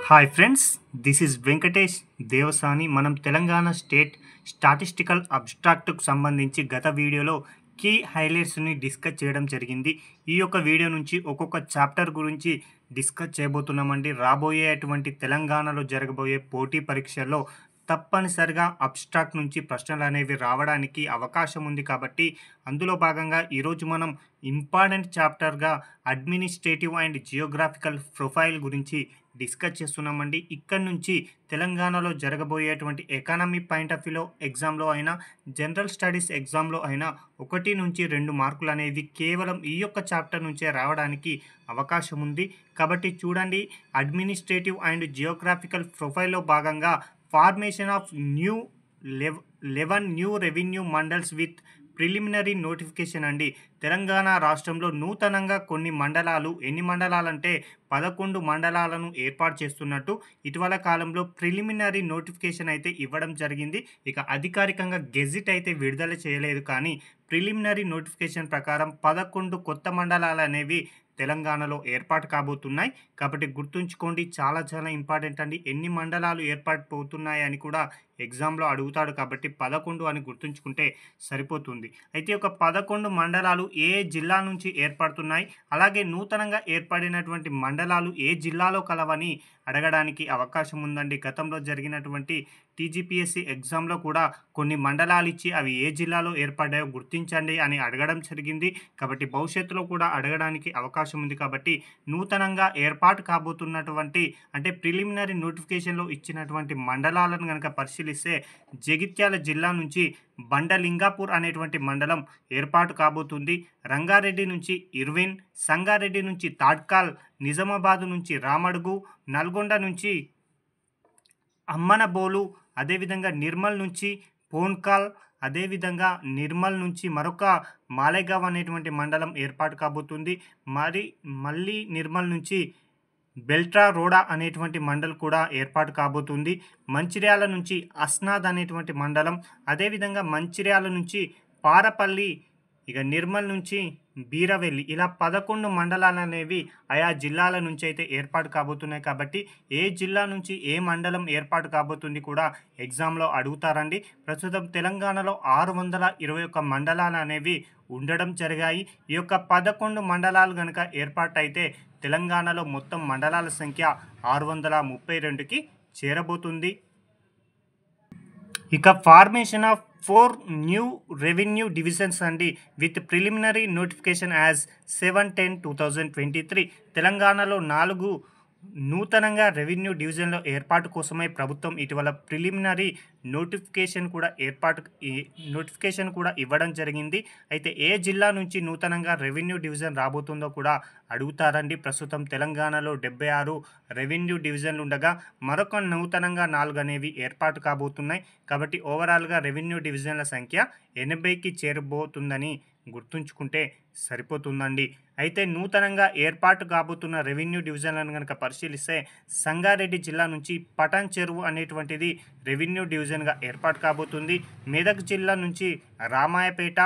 Hi friends, this is Venkatesh Devasani. మనం Telangana state statistical అబ్స్ట్రాక్ట్కు సంబంధించి గత వీడియోలో కీ హైలైట్స్ని డిస్కస్ చేయడం జరిగింది. ఈ యొక్క వీడియో నుంచి ఒక్కొక్క చాప్టర్ గురించి డిస్కస్ చేయబోతున్నామండి. రాబోయేటువంటి తెలంగాణలో జరగబోయే పోటీ పరీక్షల్లో తప్పనిసరిగా అబ్స్ట్రాక్ట్ నుంచి ప్రశ్నలు అనేవి రావడానికి అవకాశం ఉంది. కాబట్టి అందులో భాగంగా ఈరోజు మనం ఇంపార్టెంట్ చాప్టర్గా అడ్మినిస్ట్రేటివ్ అండ్ జియోగ్రాఫికల్ ప్రొఫైల్ గురించి డిస్కస్ చేస్తున్నామండి. ఇక్కడ నుంచి తెలంగాణలో జరగబోయేటువంటి ఎకానమీ పాయింట్ ఆఫ్ వ్యూలో ఎగ్జామ్లో అయినా, జనరల్ స్టడీస్ ఎగ్జామ్లో అయినా 1 నుంచి 2 మార్కులు అనేవి కేవలం ఈ యొక్క చాప్టర్ నుంచే రావడానికి అవకాశం ఉంది. కాబట్టి చూడండి, అడ్మినిస్ట్రేటివ్ అండ్ జియోగ్రాఫికల్ ప్రొఫైల్లో భాగంగా formation of 11 new revenue mandals with preliminary notification అండి. తెలంగాణ రాష్ట్రంలో నూతనంగా కొన్ని మండలాలు, ఎన్ని మండలాలంటే 11 మండలాలను ఏర్పాటు చేస్తున్నట్టు ఇటీవల కాలంలో ప్రిలిమినరీ నోటిఫికేషన్ అయితే ఇవ్వడం జరిగింది. ఇక అధికారికంగా గెజిట్ అయితే విడుదల చేయలేదు, కానీ ప్రిలిమినరీ నోటిఫికేషన్ ప్రకారం 11 కొత్త మండలాలు అనేవి తెలంగాణలో ఏర్పాటు కాబోతున్నాయి. కాబట్టి గుర్తుంచుకోండి, చాలా చాలా ఇంపార్టెంట్ అండి. ఎన్ని మండలాలు ఏర్పాటు పోతున్నాయి అని కూడా ఎగ్జామ్లో అడుగుతాడు, కాబట్టి 11 అని గుర్తుంచుకుంటే సరిపోతుంది. అయితే ఒక 11 మండలాలు ఏ జిల్లా నుంచి ఏర్పడుతున్నాయి, అలాగే నూతనంగా ఏర్పడినటువంటి మండలాలు ఏ జిల్లాలో కలవని అడగడానికి అవకాశం ఉందండి. గతంలో జరిగినటువంటి టీజీపీఎస్సీ ఎగ్జామ్లో కూడా కొన్ని మండలాలు ఇచ్చి అవి ఏ జిల్లాలో ఏర్పడ్డాయో గుర్తించండి అని అడగడం జరిగింది. కాబట్టి భవిష్యత్తులో కూడా అడగడానికి అవకాశం ఉంది. కాబట్టి నూతనంగా ఏర్పాటు కాబోతున్నటువంటి, అంటే ప్రిలిమినరీ నోటిఫికేషన్లో ఇచ్చినటువంటి మండలాలను కనుక పరిశీలిస్తే, జగిత్యాల జిల్లా నుంచి బండలింగాపూర్ అనేటువంటి మండలం ఏర్పాటు కాబోతుంది. రంగారెడ్డి నుంచి ఇర్విన్, సంగారెడ్డి నుంచి తాడ్కాల్, నిజామాబాద్ నుంచి రామడుగు, నల్గొండ నుంచి అమ్మనబోలు, అదేవిధంగా నిర్మల్ నుంచి పోన్కాల్, అదేవిధంగా నిర్మల్ నుంచి మరొక మాలేగావ్ అనేటువంటి మండలం ఏర్పాటు కాబోతుంది. మళ్ళీ నిర్మల్ నుంచి బెల్ట్రా రోడా అనేటువంటి మండలం కూడా ఏర్పాటు కాబోతుంది. మంచిర్యాల నుంచి అస్నాద్ అనేటువంటి మండలం, అదేవిధంగా మంచిర్యాల నుంచి పారపల్లి, ఇక నిర్మల్ నుంచి బీరవెల్లి, ఇలా 11 మండలాలు అనేవి ఆయా జిల్లాల నుంచి అయితే ఏర్పాటు కాబోతున్నాయి. కాబట్టి ఏ జిల్లా నుంచి ఏ మండలం ఏర్పాటు కాబోతుంది కూడా ఎగ్జామ్లో అడుగుతారండి. ప్రస్తుతం తెలంగాణలో 621 మండలాలు అనేవి ఉండడం జరిగాయి. ఈ యొక్క 11 మండలాలు కనుక ఏర్పాటైతే తెలంగాణలో మొత్తం మండలాల సంఖ్య 632కి చేరబోతుంది. ఇక formation of 4 new revenue divisions అండి విత్ ప్రిలిమినరీ నోటిఫికేషన్ యాజ్ 7/10/2023. తెలంగాణలో 4 నూతనంగా రెవెన్యూ డివిజన్ల ఏర్పాటు కోసమై ప్రభుత్వం ఇటీవల ప్రిలిమినరీ నోటిఫికేషన్ కూడా ఇవ్వడం జరిగింది. అయితే ఏ జిల్లా నుంచి నూతనంగా రెవెన్యూ డివిజన్ రాబోతుందో కూడా అడుగుతారండి. ప్రస్తుతం తెలంగాణలో 76 రెవెన్యూ డివిజన్లు ఉండగా మరొక నూతనంగా 4 అనేవి ఏర్పాటు కాబోతున్నాయి. కాబట్టి ఓవరాల్గా రెవెన్యూ డివిజన్ల సంఖ్య 80కి చేరబోతుందని గుర్తుంచుకుంటే సరిపోతుందండి. అయితే నూతనంగా ఏర్పాటు కాబోతున్న రెవెన్యూ డివిజన్లను కనుక పరిశీలిస్తే, సంగారెడ్డి జిల్లా నుంచి పటాన్ చెరువు అనేటువంటిది రెవెన్యూ డివిజన్గా ఏర్పాటు కాబోతుంది. మెదక్ జిల్లా నుంచి రామాయపేట,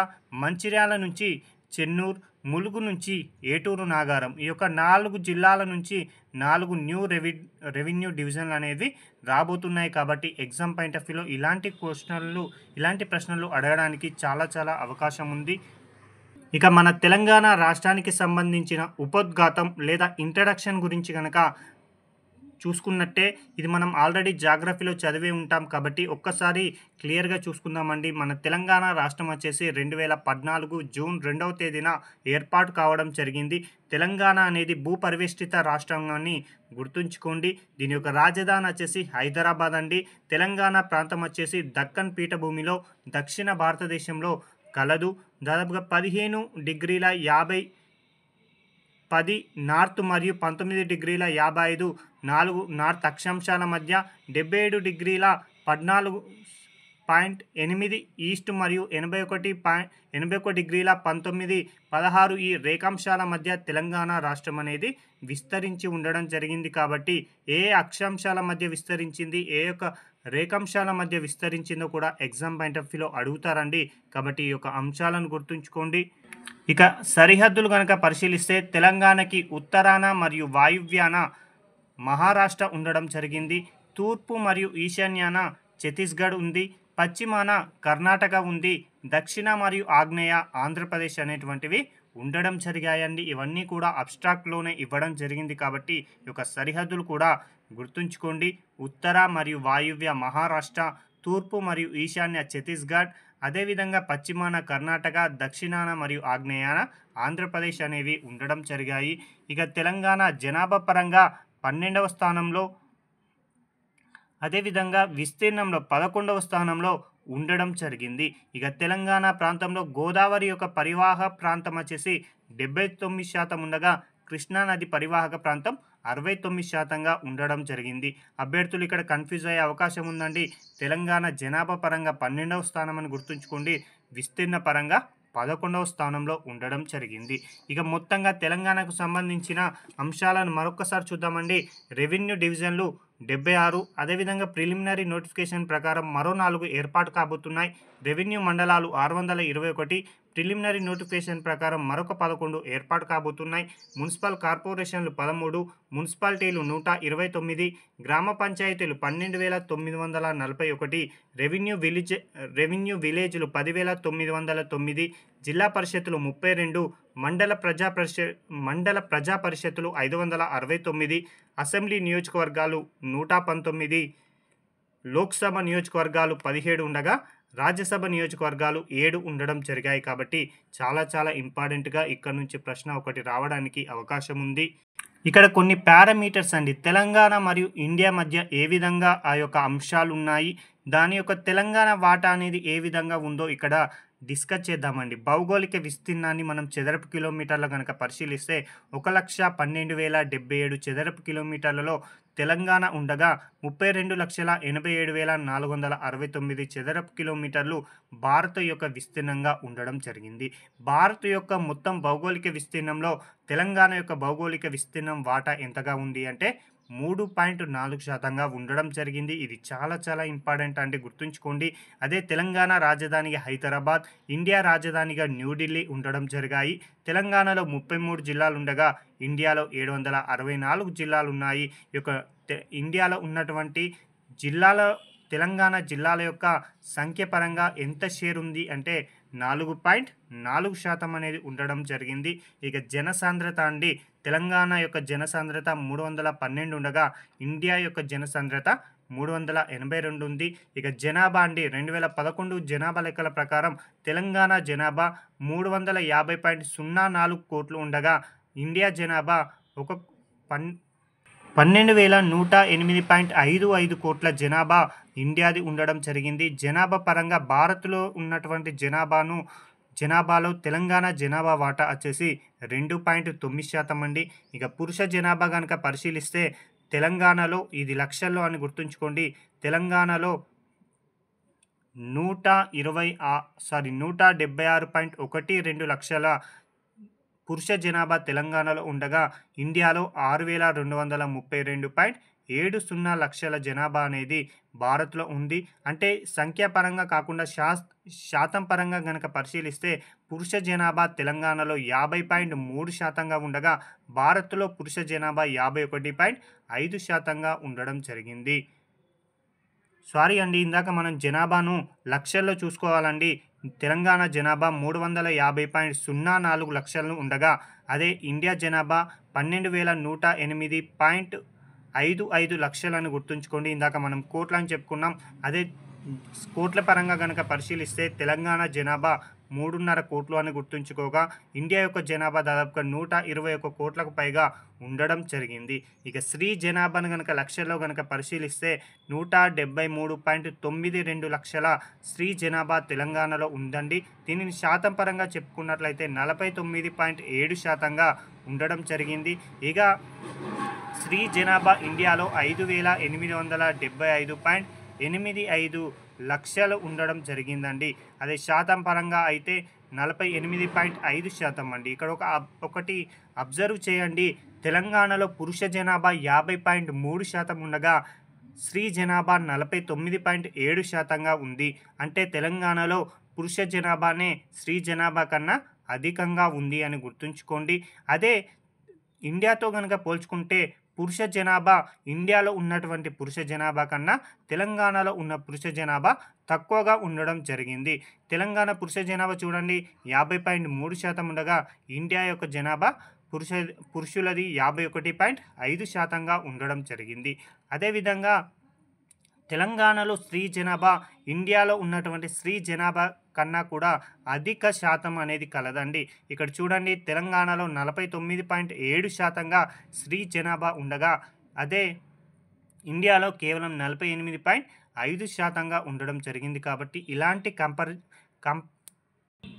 మంచిర్యాల నుంచి చెన్నూర్, ములుగు నుంచి ఏటూరు నాగారం, ఈ యొక్క 4 జిల్లాల నుంచి 4 న్యూ రెవెన్యూ డివిజన్లు అనేవి రాబోతున్నాయి. కాబట్టి ఎగ్జామ్ పాయింట్ ఆఫ్ వ్యూలో ఇలాంటి ప్రశ్నలు అడగడానికి చాలా చాలా అవకాశం ఉంది. ఇక మన తెలంగాణ రాష్ట్రానికి సంబంధించిన ఉపోద్ఘాతం లేదా ఇంట్రడక్షన్ గురించి కనుక చూసుకున్నట్టే, ఇది మనం ఆల్రెడీ జాగ్రఫీలో చదివే ఉంటాం. కాబట్టి ఒక్కసారి క్లియర్గా చూసుకుందామండి. మన తెలంగాణ రాష్ట్రం వచ్చేసి 2014 జూన్ 2వ తేదీన ఏర్పాటు కావడం జరిగింది. తెలంగాణ అనేది భూపరివేష్టిత రాష్ట్రం అని గుర్తుంచుకోండి. దీని యొక్క రాజధాని వచ్చేసి హైదరాబాద్ అండి. తెలంగాణ ప్రాంతం వచ్చేసి దక్కన్ పీఠభూమిలో దక్షిణ భారతదేశంలో కలదు. దాదాపుగా 15°50' నార్త్ మరియు 19°55' నార్త్ అక్షాంశాల మధ్య, 77°14.8 ఈస్ట్ మరియు 81°19' ఈ రేఖాంశాల మధ్య తెలంగాణ రాష్ట్రం అనేది విస్తరించి ఉండడం జరిగింది. కాబట్టి ఏ అక్షాంశాల మధ్య విస్తరించింది, ఏ యొక్క రేఖాంశాల మధ్య విస్తరించిందో కూడా ఎగ్జామ్ పాయింట్ ఆఫ్ వ్యూలో అడుగుతారండి. కాబట్టి ఈ యొక్క అంశాలను గుర్తుంచుకోండి. ఇక సరిహద్దులు కనుక పరిశీలిస్తే, తెలంగాణకి ఉత్తరాన మరియు వాయువ్యాన మహారాష్ట్ర ఉండడం జరిగింది. తూర్పు మరియు ఈశాన్యాన ఛత్తీస్గఢ్ ఉంది. పశ్చిమాన కర్ణాటక ఉంది. దక్షిణ మరియు ఆగ్నేయ ఆంధ్రప్రదేశ్ అనేటువంటివి ఉండడం జరిగాయండి. ఇవన్నీ కూడా అబ్స్ట్రాక్ట్లోనే ఇవ్వడం జరిగింది కాబట్టి ఈ యొక్క సరిహద్దులు కూడా గుర్తుంచుకోండి. ఉత్తర మరియు వాయువ్య మహారాష్ట్ర, తూర్పు మరియు ఈశాన్య ఛత్తీస్గఢ్, అదేవిధంగా పశ్చిమాన కర్ణాటక, దక్షిణాన మరియు ఆగ్నేయాన ఆంధ్రప్రదేశ్ అనేవి ఉండడం జరిగాయి. ఇక తెలంగాణ జనాభా పరంగా 12వ స్థానంలో, అదేవిధంగా విస్తీర్ణంలో 11వ స్థానంలో ఉండడం జరిగింది. ఇక తెలంగాణ ప్రాంతంలో గోదావరి యొక్క పరివాహక ప్రాంతం వచ్చేసి 79% ఉండగా కృష్ణానది పరివాహక ప్రాంతం 69%గా ఉండడం జరిగింది. అభ్యర్థులు ఇక్కడ కన్ఫ్యూజ్ అయ్యే అవకాశం ఉందండి. తెలంగాణ జనాభా పరంగా 12వ స్థానం అని గుర్తుంచుకోండి. విస్తీర్ణ పరంగా 11వ స్థానంలో ఉండడం జరిగింది. ఇక మొత్తంగా తెలంగాణకు సంబంధించిన అంశాలను మరొకసారి చూద్దామండి. రెవెన్యూ డివిజన్లు 76, అదేవిధంగా ప్రిలిమినరీ నోటిఫికేషన్ ప్రకారం మరో 4 ఏర్పాటు కాబోతున్నాయి. రెవెన్యూ మండలాలు 621, ప్రిలిమినరీ నోటిఫికేషన్ ప్రకారం మరొక 11 ఏర్పాటు కాబోతున్నాయి. మున్సిపల్ కార్పొరేషన్లు 13, మున్సిపాలిటీలు 129, గ్రామ పంచాయతీలు 12,941, రెవెన్యూ విలేజ్లు 10,909, జిల్లా పరిషత్తులు 32, మండల ప్రజా పరిషత్తులు 569, అసెంబ్లీ నియోజకవర్గాలు 119, లోక్సభ నియోజకవర్గాలు 17 ఉండగా రాజ్యసభ నియోజకవర్గాలు 7 ఉండడం జరిగాయి. కాబట్టి చాలా ఇంపార్టెంట్గా ఇక్కడ నుంచి ప్రశ్న ఒకటి రావడానికి అవకాశం ఉంది. ఇక్కడ కొన్ని పారామీటర్స్ అండి. తెలంగాణ మరియు ఇండియా మధ్య ఏ విధంగా ఆ యొక్క అంశాలు ఉన్నాయి, దాని యొక్క తెలంగాణ వాటా అనేది ఏ విధంగా ఉందో ఇక్కడ డిస్కస్ చేద్దామండి. భౌగోళిక విస్తీర్ణాన్ని మనం చదరపు కిలోమీటర్లు కనుక పరిశీలిస్తే 1,12,077 చదరపు కిలోమీటర్లలో తెలంగాణ ఉండగా 32,87,469 చదరపు కిలోమీటర్లు భారత యొక్క విస్తీర్ణంగా ఉండడం జరిగింది. భారత్ యొక్క మొత్తం భౌగోళిక విస్తీర్ణంలో తెలంగాణ యొక్క భౌగోళిక విస్తీర్ణం వాటా ఎంతగా ఉంది అంటే 3.4%గా ఉండడం జరిగింది. ఇది చాలా ఇంపార్టెంట్ అంటే గుర్తుంచుకోండి. అదే తెలంగాణ రాజధానిగా హైదరాబాద్, ఇండియా రాజధానిగా న్యూఢిల్లీ ఉండడం జరిగాయి. తెలంగాణలో 33 జిల్లాలు ఉండగా ఇండియాలో 764 జిల్లాలు ఉన్నాయి. ఈ యొక్క ఇండియాలో ఉన్నటువంటి తెలంగాణ జిల్లాల యొక్క సంఖ్య పరంగా ఎంత షేర్ ఉంది అంటే 4.4% అనేది ఉండడం జరిగింది. ఇక జనసాంద్రత అండి, తెలంగాణ యొక్క జనసాంద్రత 312 ఉండగా ఇండియా యొక్క జనసాంద్రత 382 ఉంది. ఇక జనాభా అండి, 2011 జనాభా లెక్కల ప్రకారం తెలంగాణ జనాభా 350.04 కోట్లు ఉండగా ఇండియా జనాభా 12,108.55 కోట్ల జనాభా ఇండియాది ఉండడం జరిగింది. జనాభా పరంగా భారత్లో ఉన్నటువంటి జనాభాలో తెలంగాణ జనాభా వాటా వచ్చేసి 2.9% అండి. ఇక పురుష జనాభా కనుక పరిశీలిస్తే తెలంగాణలో ఇది లక్షల్లో అని గుర్తుంచుకోండి. తెలంగాణలో 176.12 లక్షల పురుష జనాభా తెలంగాణలో ఉండగా ఇండియాలో 6,232.70 లక్షల జనాభా అనేది భారత్లో ఉంది. అంటే సంఖ్యాపరంగా కాకుండా శాతం పరంగా కనుక పరిశీలిస్తే పురుష జనాభా తెలంగాణలో 50.3%గా ఉండగా భారత్లో పురుష జనాభా 51.5%గా ఉండడం జరిగింది. సారీ అండి, ఇందాక మనం జనాభాను లక్షల్లో చూసుకోవాలండి. తెలంగాణ జనాభా 350.04 లక్షలు ఉండగా అదే ఇండియా జనాభా 12,108.55 లక్షలను గుర్తుంచుకోండి. ఇందాక మనం కోట్లని చెప్పుకున్నాం. అదే కోట్ల పరంగా కనుక పరిశీలిస్తే తెలంగాణ జనాభా 3.5 కోట్లు అని గుర్తుంచుకోగా ఇండియా యొక్క జనాభా దాదాపుగా 121 కోట్లకు పైగా ఉండడం జరిగింది. ఇక స్త్రీ జనాభాను కనుక లక్షల్లో కనుక పరిశీలిస్తే 173.92 లక్షల స్త్రీ జనాభా తెలంగాణలో ఉందండి. దీనిని శాతం పరంగా చెప్పుకున్నట్లయితే 49.7%గా ఉండడం జరిగింది. ఇక స్త్రీ జనాభా ఇండియాలో 5,875.85 లక్షలు ఉండడం జరిగిందండి. అదే శాతం పరంగా అయితే 48.5% అండి. ఇక్కడ ఒకటి అబ్జర్వ్ చేయండి. తెలంగాణలో పురుష జనాభా 50.3% ఉండగా స్త్రీ జనాభా 49.7%గా ఉంది. అంటే తెలంగాణలో పురుష జనాభానే స్త్రీ జనాభా కన్నా అధికంగా ఉంది అని గుర్తుంచుకోండి. అదే ఇండియాతో కనుక పోల్చుకుంటే పురుష జనాభా ఇండియాలో ఉన్నటువంటి పురుష జనాభా కన్నా తెలంగాణలో ఉన్న పురుష జనాభా తక్కువగా ఉండడం జరిగింది. తెలంగాణ పురుష జనాభా చూడండి 50.3% ఉండగా ఇండియా యొక్క జనాభా పురుషులది 51.5%గా ఉండడం జరిగింది. అదేవిధంగా తెలంగాణలో స్త్రీ జనాభా ఇండియాలో ఉన్నటువంటి స్త్రీ జనాభా కన్నా కూడా అధిక శాతం అనేది కలదండి. ఇక్కడ చూడండి తెలంగాణలో 49.7%గా స్త్రీ జనాభా ఉండగా అదే ఇండియాలో కేవలం 48.5%గా ఉండడం జరిగింది. కాబట్టి ఇలాంటి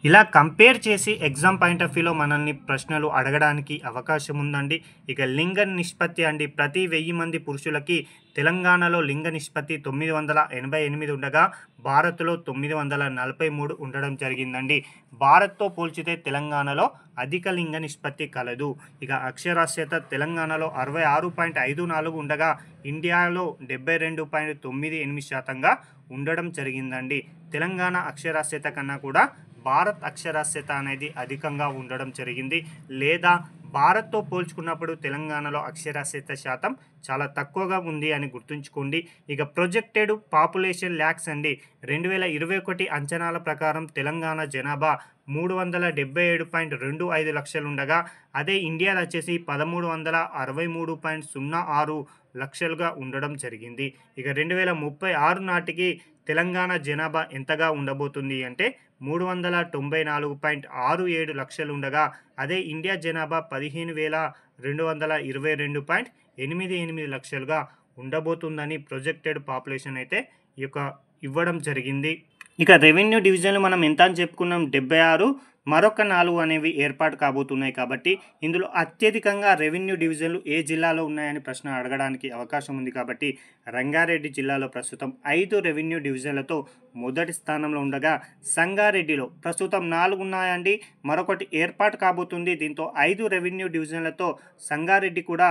ఇలా కంపేర్ చేసి ఎగ్జామ్ పాయింట్ ఆఫ్ వ్యూలో మనల్ని ప్రశ్నలు అడగడానికి అవకాశం ఉందండి. ఇక లింగ నిష్పత్తి అండి, ప్రతి 1000 మంది పురుషులకి తెలంగాణలో లింగ నిష్పత్తి 988 ఉండగా భారత్లో 943 ఉండడం జరిగిందండి. భారత్తో పోల్చితే తెలంగాణలో అధిక లింగ నిష్పత్తి కలదు. ఇక అక్షరాస్యత తెలంగాణలో 66.54 ఉండగా ఇండియాలో 72.98%గా ఉండడం జరిగిందండి. తెలంగాణ అక్షరాస్యత కన్నా కూడా భారత్ అక్షరాస్యత అనేది అధికంగా ఉండడం జరిగింది. లేదా భారత్తో పోల్చుకున్నప్పుడు తెలంగాణలో అక్షరాస్యత శాతం చాలా తక్కువగా ఉంది అని గుర్తుంచుకోండి. ఇక ప్రొజెక్టెడ్ పాపులేషన్ ల్యాక్స్ అండి, 2021 అంచనాల ప్రకారం తెలంగాణ జనాభా 377.25 లక్షలు ఉండగా అదే ఇండియాలో వచ్చేసి 1363.06 లక్షలుగా ఉండడం జరిగింది. ఇక 2036 నాటికి తెలంగాణ జనాభా ఎంతగా ఉండబోతుంది అంటే 394.67 లక్షలు ఉండగా అదే ఇండియా జనాభా 15,222.88 లక్షలుగా ఉండబోతుందని ప్రొజెక్టెడ్ పాపులేషన్ అయితే ఇవ్వడం జరిగింది. ఇక రెవెన్యూ డివిజన్లు మనం ఎంత అని చెప్పుకున్నాం, 76, మరొక 4 అనేవి ఏర్పాటు కాబోతున్నాయి. కాబట్టి ఇందులో అత్యధికంగా రెవెన్యూ డివిజన్లు ఏ జిల్లాలో ఉన్నాయని ప్రశ్న అడగడానికి అవకాశం ఉంది. కాబట్టి రంగారెడ్డి జిల్లాలో ప్రస్తుతం 5 రెవెన్యూ డివిజన్లతో మొదటి స్థానంలో ఉండగా సంగారెడ్డిలో ప్రస్తుతం 4 ఉన్నాయండి, మరొకటి ఏర్పాటు కాబోతుంది. దీంతో 5 రెవెన్యూ డివిజన్లతో సంగారెడ్డి కూడా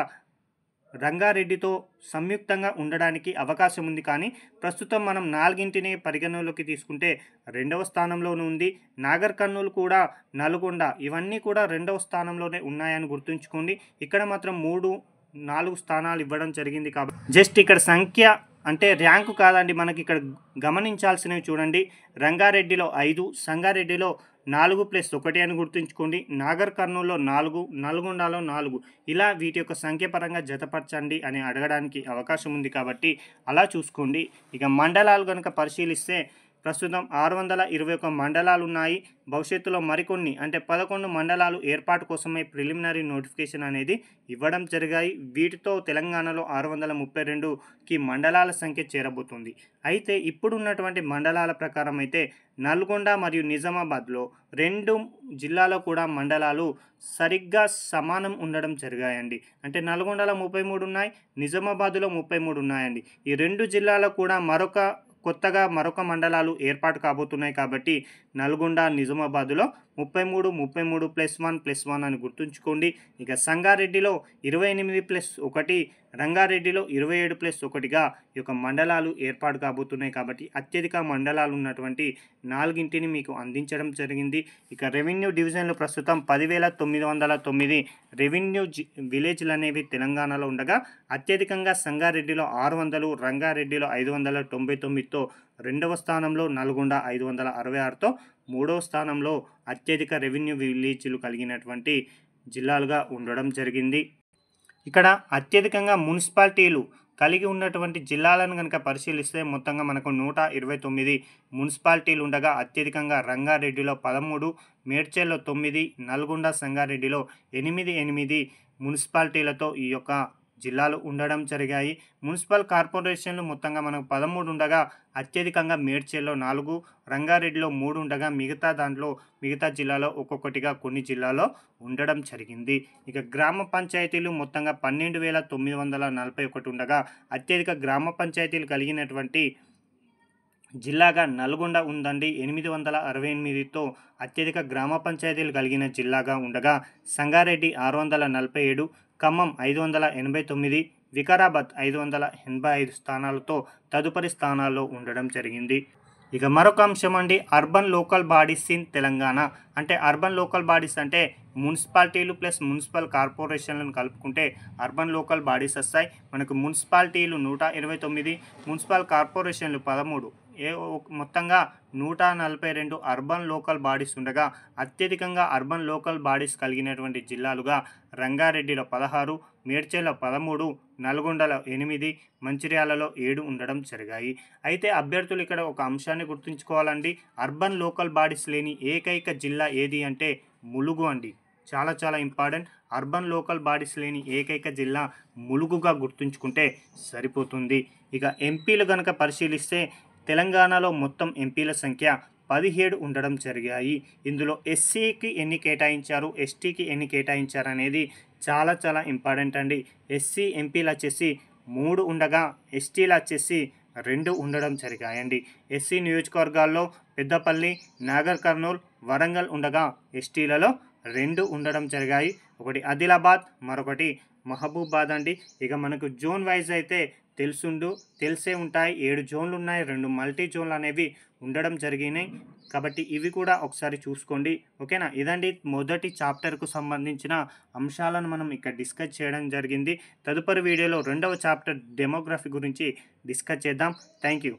రంగారెడ్డితో సంయుక్తంగా ఉండడానికి అవకాశం ఉంది. కానీ ప్రస్తుతం మనం 4ని పరిగణలోకి తీసుకుంటే 2వ స్థానంలోనే ఉంది. నాగర్ కర్నూలు కూడా, నల్గొండ ఇవన్నీ కూడా 2వ స్థానంలోనే ఉన్నాయని గుర్తుంచుకోండి. ఇక్కడ మాత్రం 3-4 స్థానాలు ఇవ్వడం జరిగింది. కాబట్టి జస్ట్ ఇక్కడ సంఖ్య అంటే ర్యాంకు కాదండి, మనకి ఇక్కడ గమనించాల్సినవి చూడండి. రంగారెడ్డిలో 5, సంగారెడ్డిలో 4+1 అని గుర్తుంచుకోండి. నాగర్ కర్నూలులో 4, నల్గొండలో 4, ఇలా వీటి యొక్క సంఖ్య పరంగా జతపరచండి అని అడగడానికి అవకాశం ఉంది. కాబట్టి అలా చూసుకోండి. ఇక మండలాలు కనుక పరిశీలిస్తే ప్రస్తుతం 621 మండలాలు ఉన్నాయి. భవిష్యత్తులో మరికొన్ని అంటే 11 మండలాలు ఏర్పాటు కోసమే ప్రిలిమినరీ నోటిఫికేషన్ అనేది ఇవ్వడం జరిగాయి. వీటితో తెలంగాణలో 632కి మండలాల సంఖ్య చేరబోతుంది. అయితే ఇప్పుడున్నటువంటి మండలాల ప్రకారం అయితే నల్గొండ మరియు నిజామాబాద్లో 2 జిల్లాలో కూడా మండలాలు సరిగ్గా సమానం ఉండడం జరిగాయండి. అంటే నల్గొండలో 33 ఉన్నాయి, నిజామాబాద్లో 33 ఉన్నాయండి. ఈ 2 జిల్లాలో కూడా కొత్తగా మరొక మండలాలు ఏర్పాటు కాబోతున్నాయి. కాబట్టి నల్గొండ, నిజామాబాద్లో 33+1+1 అని గుర్తుంచుకోండి. ఇక సంగారెడ్డిలో 28+1, రంగారెడ్డిలో 27+1గా ఈ యొక్క మండలాలు ఏర్పాటు కాబోతున్నాయి. కాబట్టి అత్యధిక మండలాలు ఉన్నటువంటి 4ని మీకు అందించడం జరిగింది. ఇక రెవెన్యూ డివిజన్లు ప్రస్తుతం 10,909 రెవెన్యూ విలేజ్లు అనేవి తెలంగాణలో ఉండగా అత్యధికంగా సంగారెడ్డిలో 600, రంగారెడ్డిలో 599తో 2వ స్థానంలో, నల్గొండ 566తో 3వ స్థానంలో అత్యధిక రెవెన్యూ విలేజ్లు కలిగినటువంటి జిల్లాలుగా ఉండడం జరిగింది. ఇక్కడ అత్యధికంగా మున్సిపాలిటీలు కలిగి ఉన్నటువంటి జిల్లాలను కనుక పరిశీలిస్తే మొత్తంగా మనకు 129 మున్సిపాలిటీలు ఉండగా అత్యధికంగా రంగారెడ్డిలో 13, మేడ్చల్లో 9, నల్గొండ, సంగారెడ్డిలో 8 మున్సిపాలిటీలతో ఈ యొక్క జిల్లాలు ఉండడం జరిగాయి. మున్సిపల్ కార్పొరేషన్లు మొత్తంగా మనకు 13 ఉండగా అత్యధికంగా మేడ్చల్లో 4, రంగారెడ్డిలో 3 ఉండగా మిగతా జిల్లాలో ఒక్కొక్కటిగా కొన్ని జిల్లాలో ఉండడం జరిగింది. ఇక గ్రామ పంచాయతీలు మొత్తంగా 12,941 ఉండగా అత్యధిక గ్రామ పంచాయతీలు కలిగినటువంటి జిల్లాగా నల్గొండ ఉందండి. 868తో అత్యధిక గ్రామ పంచాయతీలు కలిగిన జిల్లాగా ఉండగా సంగారెడ్డి 647, ఖమ్మం 589, వికారాబాద్ 585 స్థానాలతో తదుపరి స్థానాల్లో ఉండడం జరిగింది. ఇక మరొక అంశం అండి, urban local bodies in Telangana. అంటే అర్బన్ లోకల్ బాడీస్ అంటే మున్సిపాలిటీలు ప్లస్ మున్సిపల్ కార్పొరేషన్లను కలుపుకుంటే అర్బన్ లోకల్ బాడీస్ వస్తాయి. మనకు మున్సిపాలిటీలు 129, మున్సిపల్ కార్పొరేషన్లు 13, మొత్తంగా 142 అర్బన్ లోకల్ బాడీస్ ఉండగా అత్యధికంగా అర్బన్ లోకల్ బాడీస్ కలిగినటువంటి జిల్లాలుగా రంగారెడ్డిలో 16, మేడ్చల్లో 13, నల్గొండలో 8, మంచిర్యాలలో 7 ఉండడం జరిగాయి. అయితే అభ్యర్థులు ఇక్కడ ఒక అంశాన్ని గుర్తుంచుకోవాలండి, అర్బన్ లోకల్ బాడీస్ లేని ఏకైక జిల్లా ఏది అంటే ములుగు అండి. చాలా చాలా ఇంపార్టెంట్, అర్బన్ లోకల్ బాడీస్ లేని ఏకైక జిల్లా ములుగుగా గుర్తుంచుకుంటే సరిపోతుంది. ఇక ఎంపీలు కనుక పరిశీలిస్తే తెలంగాణలో మొత్తం ఎంపీల సంఖ్య 17 ఉండడం జరిగాయి. ఇందులో ఎస్సీకి ఎన్ని కేటాయించారు, ఎస్టీకి ఎన్ని కేటాయించారు అనేది చాలా చాలా ఇంపార్టెంట్ అండి. ఎస్సీ ఎంపీలు వచ్చేసి 3 ఉండగా ఎస్టీలు వచ్చేసి 2 ఉండడం జరిగాయండి. ఎస్సీ నియోజకవర్గాల్లో పెద్దపల్లి, నాగర్ కర్నూల్, వరంగల్ ఉండగా ఎస్టీలలో 2 ఉండడం జరిగాయి. ఒకటి ఆదిలాబాద్, మరొకటి మహబూబాద్ అండి. ఇక మనకు జోన్ వైజ్ అయితే తెలిసే ఉంటాయి, 7 జోన్లు ఉన్నాయి, 2 మల్టీ జోన్లు అనేవి ఉండడం జరిగినాయి. కాబట్టి ఇవి కూడా ఒకసారి చూసుకోండి. ఓకేనా, ఇదండి మొదటి చాప్టర్కు సంబంధించిన అంశాలను మనం ఇక్కడ డిస్కస్ చేయడం జరిగింది. తదుపరి వీడియోలో 2వ చాప్టర్ డెమోగ్రఫీ గురించి డిస్కస్ చేద్దాం. Thank you.